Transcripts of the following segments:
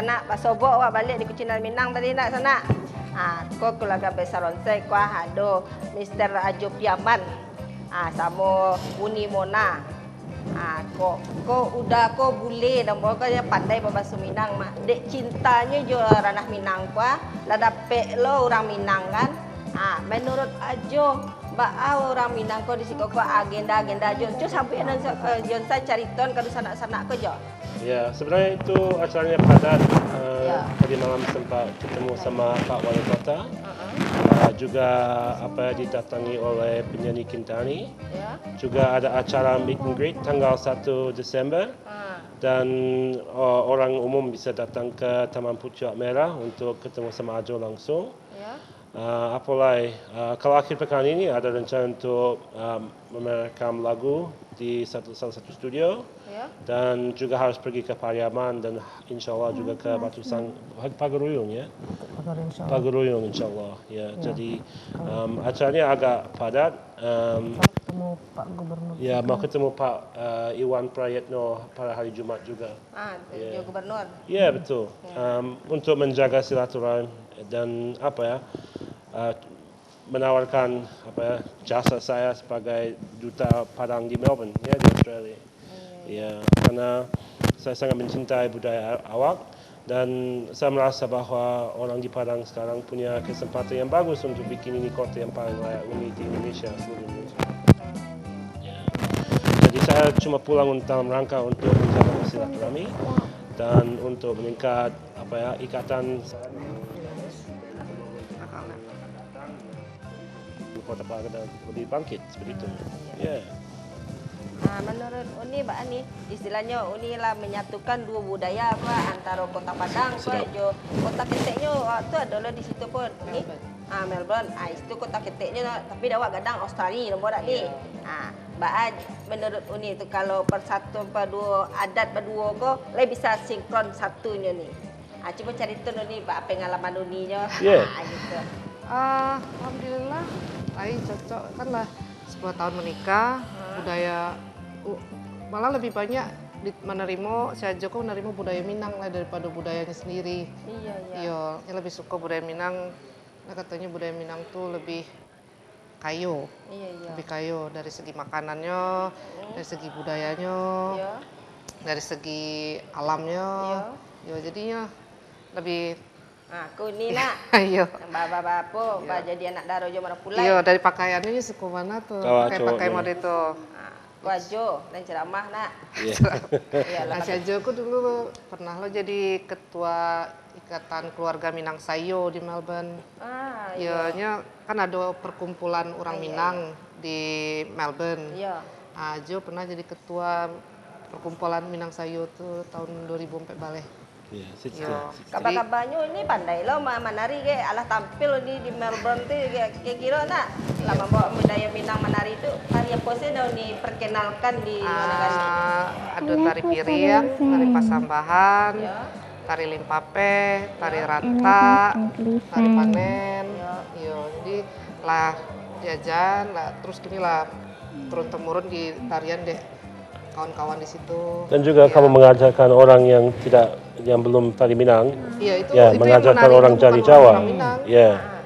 sana pasobok wak balik di Kucindan Minang tadi nak sana. Ko keluarga besar Ronsei kuah ado Mr. Ajo Piaman. Sama Uni Mona. Ko udah ko bule dan ko yang pandai berbahasa Minang mah. Dek cintanya jo ranah Minang kuah, lah dapet lo orang Minang kan. Menurut Ajo orang Minang ko di siko ko agenda jo sampai Jonsa cariton kalau sanak-sanak ko jo. Ya, sebenarnya itu acaranya padat. Tadi malam sempat ketemu sama Pak Wali Kota. Juga didatangi oleh penyanyi Kintani. Juga ada acara meet and greet tanggal 1 Desember. Dan orang umum bisa datang ke Taman Pucuk Merah untuk ketemu sama Ajo langsung. Apalagi kalau akhir pekan ini ada rencana untuk merekam lagu di salah satu studio dan juga harus pergi ke Pariaman dan insya Allah juga ke Batu Sang Pagaruyung ya. Pagaruyung insya Allah ya. Jadi acaranya agak padat. Ketemu Pak Gubernur. Ya mau ketemu Pak Iwan Prayetno pada hari Jumat juga. Gubernur. Ya betul. Untuk menjaga silaturahim dan menawarkan jasa saya sebagai duta Padang di Melbourne ya di Australia. Ya karena saya sangat mencintai budaya awak dan saya merasa bahwa orang di Padang sekarang punya kesempatan yang bagus untuk bikin ini kota yang paling layak huni di Indonesia seluruh Indonesia. Ya. Jadi saya cuma pulang dalam rangka untuk menjaga silaturahmi dan untuk meningkat ikatan Kota Padang lebih bangkit seperti itu. Ya. Menurut Uni, Mbak Ani, istilahnya Uni lah menyatukan dua budaya antara Kota Padang, Kota Keteknya waktu adalah di situ pun. Melbourne. Itu Kota Keteknya, tapi dawak gadang Australia nombor ni. Mbak Ani, menurut Uni itu kalau persatuan dua adat berdua ko, lebih bisa sinkron satunya ni. Coba cari tu Uni, apa pengalaman Uninya. Gitu. Alhamdulillah, cocok kan lah 10 tahun menikah, budaya malah lebih banyak menerima, saya Joko menerima budaya Minang lah daripada budayanya sendiri. Iya, yang lebih suka budaya Minang, katanya budaya Minang tuh lebih kayo, lebih kayo dari segi makanannya, dari segi budayanya, dari segi alamnya, jadinya lebih. Aku ni nak. Iya. Bapak jadi anak daro jo mana pulai. Iya, dari pakaiannya ini suku mana tuh? Pakai mode itu. Wajo dan ceramah nak. Asia Joko dulu pernah lo jadi ketua Ikatan Keluarga Minang Sayo di Melbourne. Iya. Kan ada perkumpulan orang Minang di Melbourne. Jo pernah jadi ketua perkumpulan Minang Sayo tuh tahun 2004 balik. Kabar-kabarnya ini pandai lo menari ke alah tampil di Melbourne tu kayak kira nak lama bawa budaya Minang menari itu tari apa sih dah diperkenalkan di negara ini? Ada tari piring, tari pasambahan, tari limpape, tari ranta, tari panen. Jadi lah jajan lah terus gini lah turun temurun di tarian deh kawan-kawan di situ. Dan juga kamu mengajarkan orang yang belum tari Minang, itu mengajarkan orang tari Jawa.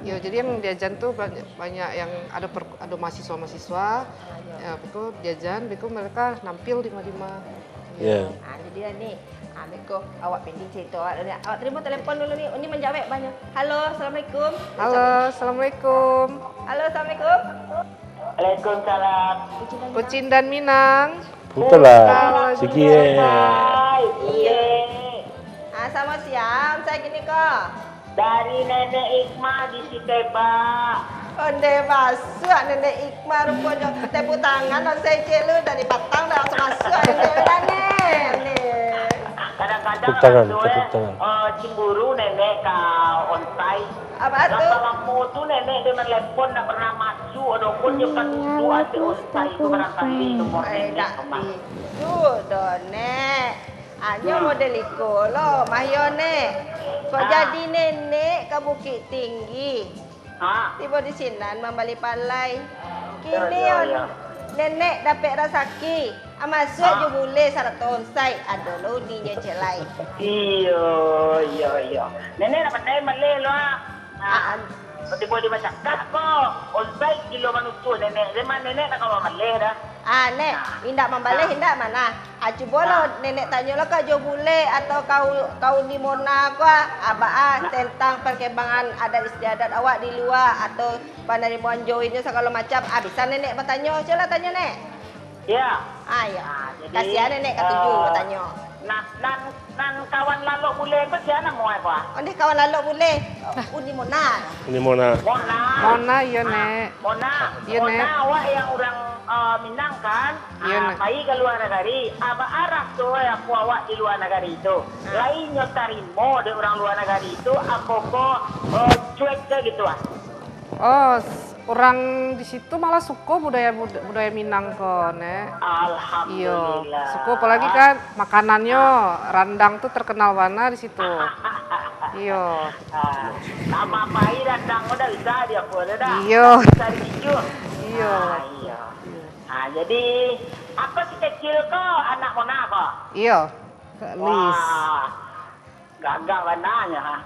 Jadi yang diajan tuh banyak yang ada mahasiswa-mahasiswa, betul diajan, betul mereka nampil di mana. Jadi ni, Beko awak pending cerita awak terima telefon dulu ni. Ini menjawab banyak. Halo, assalamualaikum. Halo, assalamualaikum. Halo, assalamualaikum. Waalaikumsalam. Kucindan Minang. Betul lah, sikit. Iya. Sama siang, saya gini kok. Dari Nenek Ikma di Siteba. Onde masuk Nenek Ikma rupanya tepuk tangan saya celu dari batang dah langsung masuk Nenek. Kadang-kadang cemburu Nenek kau onsite. Apa tu? Kamu tu Nenek dia telepon tak pernah masuk, adapun dia kan tu ada onsite tu barangkali nomor Nenek kemana. Sudah Nek. Hanya model iko lo, mahyo Nek. Kau jadi nenek ke Bukit Tinggi. Tiba di sini membalik palai. Kini nenek dapat rasaki. Masuk je boleh sarato onsai. Ada lo ninya celai. Iya. Nenek nak pandai Malay lo. Tiba-tiba macam kak kok. Onsai kilo manusia nenek. Zaman nenek nak kawan Malay dah. Nek, hindak membalik hindak mana? Cuba lo nenek tanya lo kau jo boleh atau kau di Mona kau tentang perkembangan adat istiadat awak di luar atau penerimaan joinnya segala macam. Bisa nenek bertanya, coba tanya nek. Ya. Ya. Kasihan nenek ketuju bertanya. Nan kawan lalok boleh ke siapa mau apa? Ondeh kawan lalok boleh. Uni Mona. Mona iya nek. Mona awak yang orang Minang kan? Iya, Nek. Pergi ke luar negeri. Apa arah tu aku awak di luar negeri itu? Lainnya tarimo di orang luar negeri itu aku cuek ke gitu Orang di situ malah suka budaya Minang kok, Nek. Alhamdulillah. Iya, suka apalagi kan makanannya randang tuh terkenal mana di situ. Iya. Nama pai randang udah bisa dia pun dah. Iya. Bisa dijual. Iya. Jadi apa si kecil kok anak Mona kok? Iya. Lis. Gagak warnanya.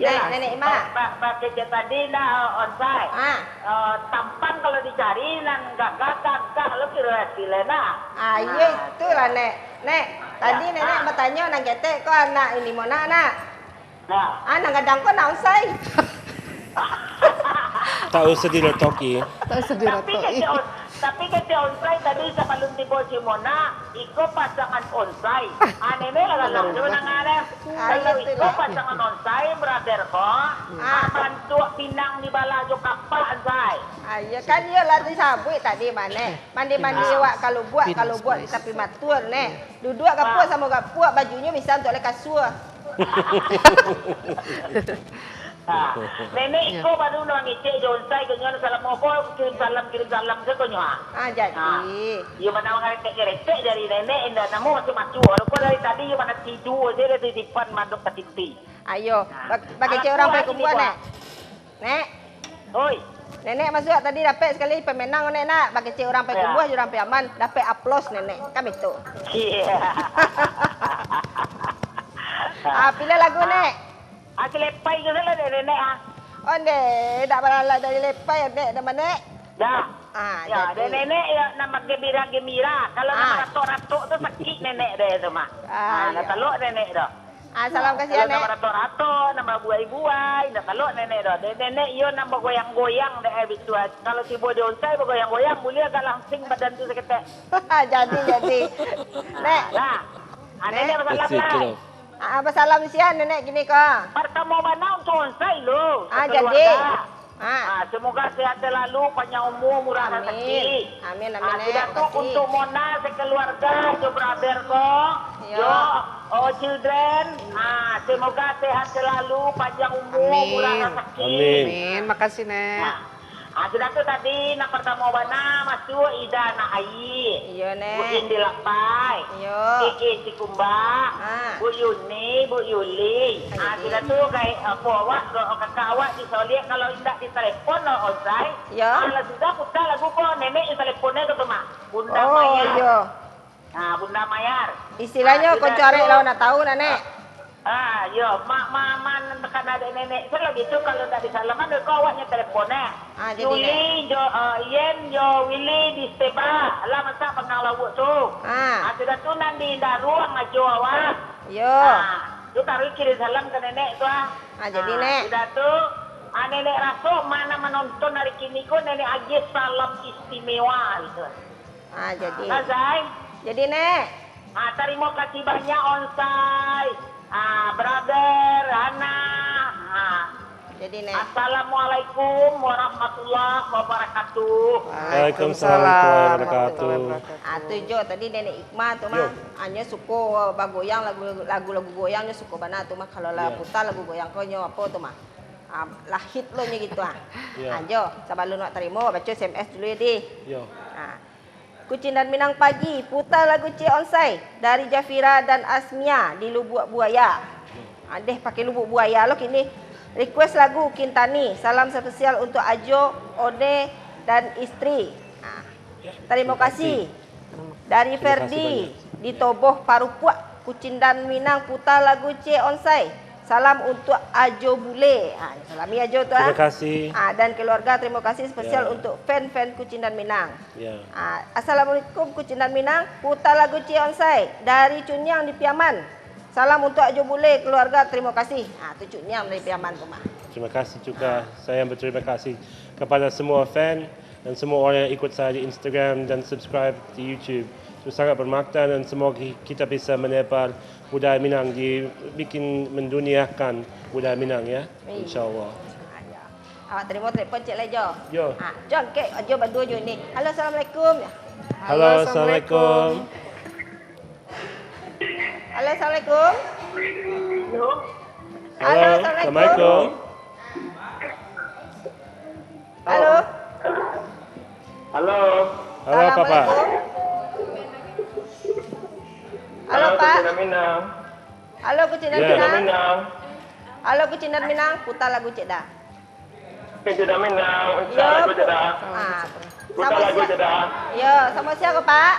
Nenek Mak. Pak kecil tadi dah onsai. Tampan kalau dicari nan gagak lo kira silena. Iya itulah nek. Nek, tadi nenek bertanya nang ketek kok anak ini Mona nak. Nang gadang kok nang onsai. Tak usah diretoki. Tapi kecil onsai tadi sebelum tiba si Mona, ikut pasangan onsai. Nenek lah kalau sebenarnya. Kalau ikut pasangan onsai, brother kok. Bantu pinang di bala jo kapal onsai. Ya kan dia lah disabui tadi mana. Mandi-mandi awak kalau buat di tepi matur nek. Duduk kapuk sama kapuk bajunya misal untuk le kasur. Nenek ikut baru nak ngecek jonsai kenyan salam apa kirim salam ke konyo jadi. Ia mana mengaretek dari nenek indah namu macam-macam. Aku dari tadi ia mana tidur je dari depan manduk ke TV. Ayo, bagi cek orang pergi kumpul nek. Nek. Oi. Nenek masuk tadi dapat sekali pemenang nek nak. Bagi cek orang pergi kumpul orang pergi aman dapat aplaus nenek. Kami tu. Pilih lagu nek. Lepai ke sana nenek Onde, dak berala dari lepai nek nama nek. Dah. Ya, jadi. nenek ya nama gembira. Kalau nama ratok-ratok tu sakit nenek dia tu mah. Nak teluk nenek dah. Salam kasih nek. Nama ratok-ratok, nama buai-buai, nak teluk nenek dah. Nenek iyo nama goyang-goyang dah bitu. Kalau tiba di onsai bergoyang-goyang, boleh agak langsing badan tu seketek. Jadi. Nek. Nenek bersalam. Bersalam sian nenek gini kok. Pertama mana untuk onsai lo. Jadi. Semoga sehat selalu, panjang umur, murah rezeki. Amin. Sudah tu untuk Mona sekeluarga, jo brother ko, jo children. Semoga sehat selalu, panjang umur, murah rezeki. Amin. Makasih nek. Sudah tu tadi nak pertama bana masuk Ida nak ai. Iya nek. Bu Indi Lapai. Iya. Kiki Cikumba. Bu Yuni, Bu Yuli. Sudah tu kai apa awak kakak awak disolek kalau indak di telefon lo onsai. Ya. Kalau sudah putar lagu ko nenek di teleponnya tu mah. Bunda Oh Mayar. iya. Bunda Mayar. Istilahnya kau cari lah nak tahu nek. Yo, mak tekan ada nenek. Saya lagi tu kalau tak disalaman, kau awaknya teleponnya. Jadi Yuli, Yen, Willy di Steba. Lah masa pengang lawuk tu. Sudah tu nanti dah ruang ajo awak. Yo. Tu taruh kirim salam ke nenek tu. Jadi nek. Sudah tu, nenek rasa mana menonton hari kini ko nenek agih salam istimewa itu. Jadi. Nazai. Jadi nek. Terima kasih banyak onsai. Brother, Hana. Jadi nek. Assalamualaikum warahmatullahi wabarakatuh. Waalaikumsalam warahmatullahi wabarakatuh. Tujuh tadi nenek Ikma tu mah hanya suka bagoyang lagu goyangnya suka bana tu mah kalau lah putar lagu goyang kau nyo apa tu mah. Lahit lo nya gitu Jo, sebelum nak terima baca SMS dulu ya di. Yo. Kucing dan Minang pagi putar lagu Cik Onsai dari Jafira dan Asmia di Lubuk Buaya. Adeh pakai Lubuk Buaya lo kini. Request lagu Kintani. Salam spesial untuk Ajo, Ode dan istri. Ah. Ya, Terima kasih. Dari Terima kasih Ferdi banyak. di Toboh Parupuak, Kucindan Minang, putar lagu C Onsai. Salam untuk Ajo Bule. Salami Ajo tu. Terima kasih. Dan keluarga terima kasih spesial Ya. untuk fan-fan Kucindan Minang. Ya. Assalamualaikum Kucindan Minang, putar lagu C Onsai dari Cunyang di Piaman. Salam untuk Ajo Bule, keluarga terima kasih. Tu Cunyang dari Piaman tu mah. Terima kasih juga. Saya berterima kasih kepada semua fan dan semua orang yang ikut saya di Instagram dan subscribe di YouTube. Itu sangat bermakna dan semoga kita bisa menebar budaya Minang, bikin menduniakan budaya Minang ya. InsyaAllah. Ya. Awak terima telefon Cik Lejo. Yo. Jom kek Ajo berdua je ni. Halo Assalamualaikum. Halo, Assalamualaikum. Halo Assalamualaikum. Halo, Assalamualaikum. Halo. Halo. Halo, Papa. Assalamualaikum. Halo Pak. Kucindan Minang. Halo Kucindan Ya. Minang. Minang. Halo Kucindan Minang, putar lagu Cik dah. Kucindan Minang. Ya. Lagu cedah. Putar lagu cedah. Ya, sama siapa Pak?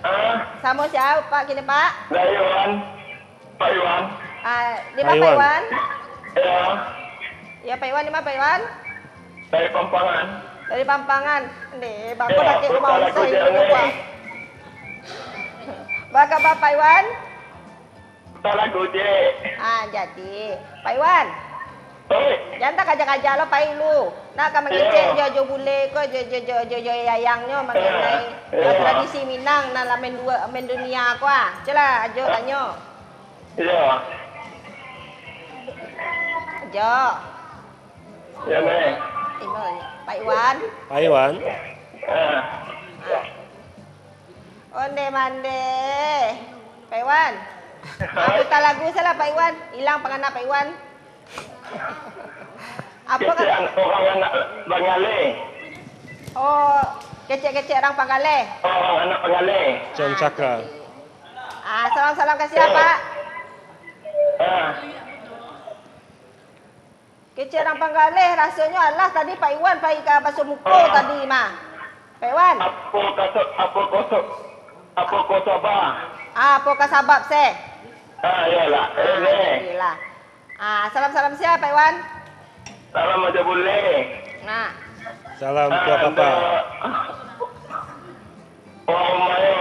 Ah, Sama siapa Pak kini Pak? dari Iwan. Pak Iwan. Di mana Pak Iwan? Ya. Ya Pak Iwan, di mana Pak Iwan? Dari Pampangan. Dari Pampangan. Nih, Bapak Ya, dah kek putar mau lagu saya cedah dulu ni. Pak. Bagaimana Pak Iwan? Putar lagu cik. Jadi Pak Iwan, Oi. jangan tak kajak-kajak lo Pak Ilu. Nak kan mengecek Ya. jo bule ko jo yayangnya mengenai Ya. tradisi Minang dalam men dunia ko Celah ajo tanya. Ya. Ajo. Ya ni. Pak Iwan. Pak Iwan. Ah. Onde mande. Pak Iwan. Putar lagu salah Pak Iwan. Hilang penganak Pak Iwan. Apa Kecik kan? orang anak Bangale. Oh, kecek-kecek orang Panggale. Orang anak Bangale. John Cakra. Salam-salam kasih ya Pak. Ah. Kecek orang Panggale rasanya Allah tadi Pak Iwan pergi ke basuh muka tadi mah. Pak Iwan. Apa kosong bah? Apa kasabab se? Yalah. Ini. Alhamdulillah. Salam-salam siapa Pak Iwan? Salam aja boleh. Nah, Salam ke Papa. Orang mayo.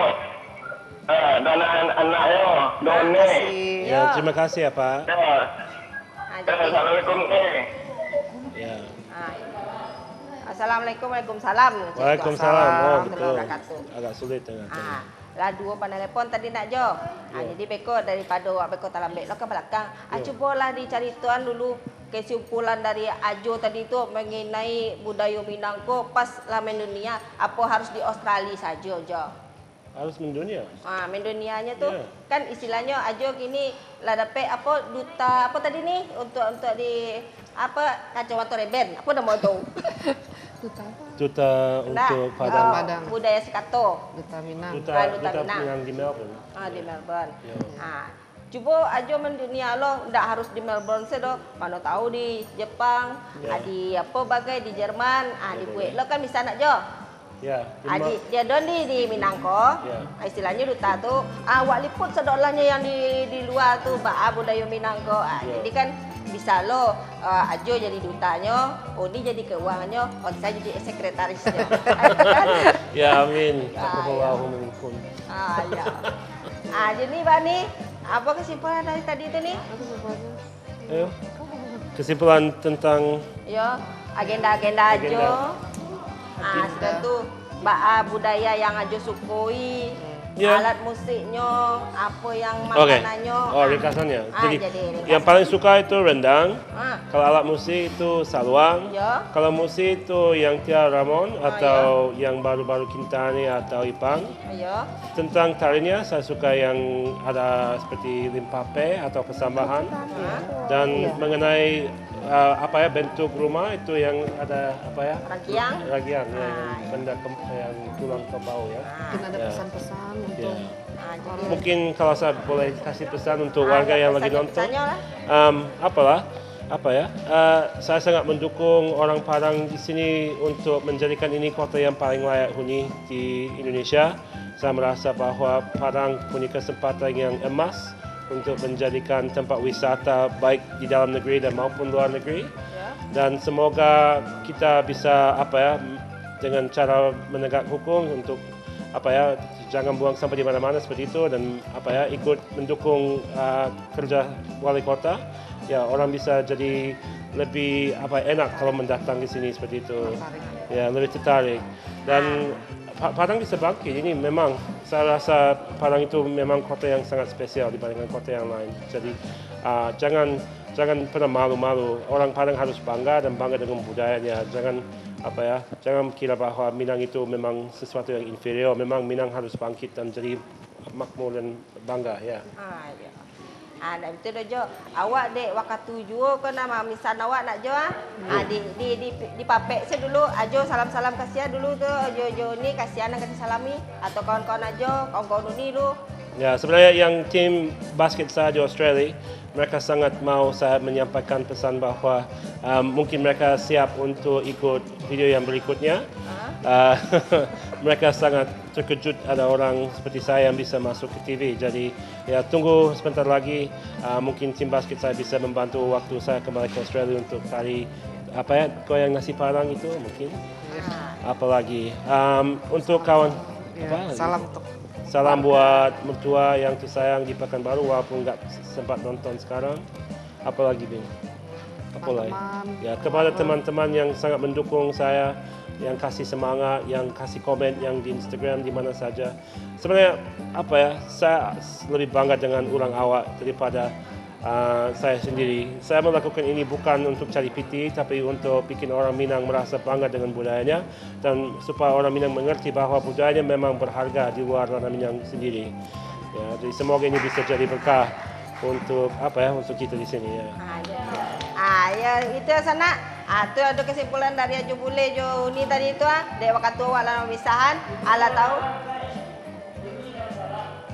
Dan anak-anak yo. Doni. Kasih. Ya, terima kasih ya Pak. jadi. Assalamualaikum. Ya. Assalamualaikum, Waalaikumsalam. Waalaikumsalam. Oh, betul. Warahmatullahi wabarakatuh. Agak sulit dengan Lah dua panelpon tadi nak jo. Jadi beko daripada awak beko talambek lo ke belakang. Cubalah dicari tuan dulu kesimpulan dari Ajo tadi tu mengenai budaya Minang ko pas lamen dunia apa harus di Australia saja jo. Harus mendunia. Mendunianya tu Ya. kan istilahnya Ajo kini lah dapat apa duta apa tadi ni untuk di apa kacau reben apa nama tu? Duta untuk Padang. Budaya Sekato. Duta Minang. Duta Duta Minang. Minang di Melbourne. Di Melbourne. Ya. Cuba Ajo mendunia lo, ndak harus di Melbourne sedo. Mana tahu di Jepang, Ya. di apa bagai di Jerman, di buat lo kan bisa nak Jo. Ya. Dia don di Minang ko. Ya. Istilahnya duta tu, awak liput sedolahnya yang di luar tu budaya Minang ko. Ya. Jadi kan bisa lo Ajo jadi dutanya, Oni jadi keuangannya, saya jadi sekretarisnya. Kan? Ya, amin. Ya, Taqabbalallahu minkum. Ya. Jadi Bani, apa kesimpulan dari tadi itu nih? Ayo. Kesimpulan tentang Ya, agenda-agenda Ajo. Sudah tu budaya yang Ajo sukoi, Ya. alat musiknya, apa yang Oke. makanannya. Ringkasannya. Jadi, jadi ringkasan. yang paling suka itu rendang. Ah, Kalau alat musik itu saluang. Ya. Kalau musik itu yang Tia Ramon atau yang baru-baru Kintani atau Ipang. ya. Tentang tarinya saya suka yang ada seperti limpape atau kesambahan. Dan mengenai bentuk rumah itu yang ada Ragiang. Ragiang yang benda yang tulang kebau ya. Mungkin ada Ya. pesan-pesan Ya. untuk Jadi Mungkin kalau saya boleh kasih pesan untuk warga yang lagi nonton. pesannya lah. Apalah saya sangat mendukung orang Padang di sini untuk menjadikan ini kota yang paling layak huni di Indonesia. Saya merasa bahwa Padang punya kesempatan yang emas untuk menjadikan tempat wisata baik di dalam negeri dan maupun luar negeri. Dan semoga kita bisa dengan cara menegak hukum untuk jangan buang sampah di mana-mana seperti itu dan ikut mendukung kerja wali kota. Ya, orang bisa jadi lebih enak kalau mendatang ke sini seperti itu. Ya, lebih tertarik. Dan Padang bisa bangkit. Ini memang saya rasa Padang itu memang kota yang sangat spesial dibandingkan kota yang lain. Jadi jangan pernah malu-malu. Orang Padang harus bangga dan bangga dengan budayanya. Jangan kira bahwa Minang itu memang sesuatu yang inferior. Memang Minang harus bangkit dan jadi makmur dan bangga ya. Ya. Nak betul dah Jo. Awak dek waktu juo ke nama misan awak nak Jo di papek saya dulu. Jo salam-salam kasihan dulu tu. Jo ni kasihan nak kasih salami atau kawan-kawan Jo, kawan-kawan ni dulu. Ya, sebenarnya yang tim basket saya di Australia, mereka sangat mau saya menyampaikan pesan bahwa mungkin mereka siap untuk ikut video yang berikutnya. Mereka sangat terkejut ada orang seperti saya yang bisa masuk ke TV. Jadi ya tunggu sebentar lagi, mungkin tim basket saya bisa membantu waktu saya kembali ke Australia untuk cari goyang nasi Padang itu mungkin. Apalagi untuk kawan salam buat mertua yang tersayang di Pekanbaru walaupun nggak sempat nonton sekarang. Apalagi Bing? Apalagi? Ya, kepada teman-teman yang sangat mendukung saya, yang kasih semangat, yang kasih komen, yang di Instagram di mana saja. Sebenarnya saya lebih bangga dengan ulang awak daripada saya sendiri. Saya melakukan ini bukan untuk cari PT, tapi untuk bikin orang Minang merasa bangga dengan budayanya dan supaya orang Minang mengerti bahwa budayanya memang berharga di luar orang Minang sendiri. Ya, jadi semoga ini bisa jadi berkah untuk untuk kita di sini ya. Ya itu sana. Tu ada kesimpulan dari Aju Bule Jo ni tadi itu dek waktu awak dalam misahan ala tahu.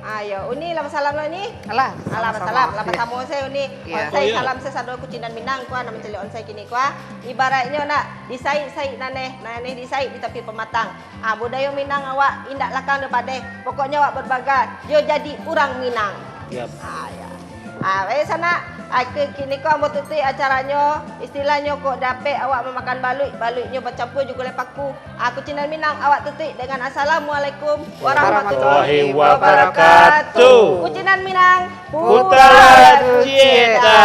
Ayo, uni lama salam lo ni. Alah, salam. Lama tamu saya uni. Onsai salam saya sadu kucinan Minang kuah nama celi onsai kini kuah. Ibaratnya nak disai naneh disai di tepi pematang. Budaya Minang awak indak lakang daripada. Pokoknya awak berbangga. Jo jadi orang Minang. Yep. Sana kini kau ambil tutup acaranya. Istilahnya kok dapat awak memakan balutnya bercampur juga oleh paku. Kucinan Minang awak tutup dengan Assalamualaikum warahmatullahi wabarakatuh. Kucinan Minang Putra Cita.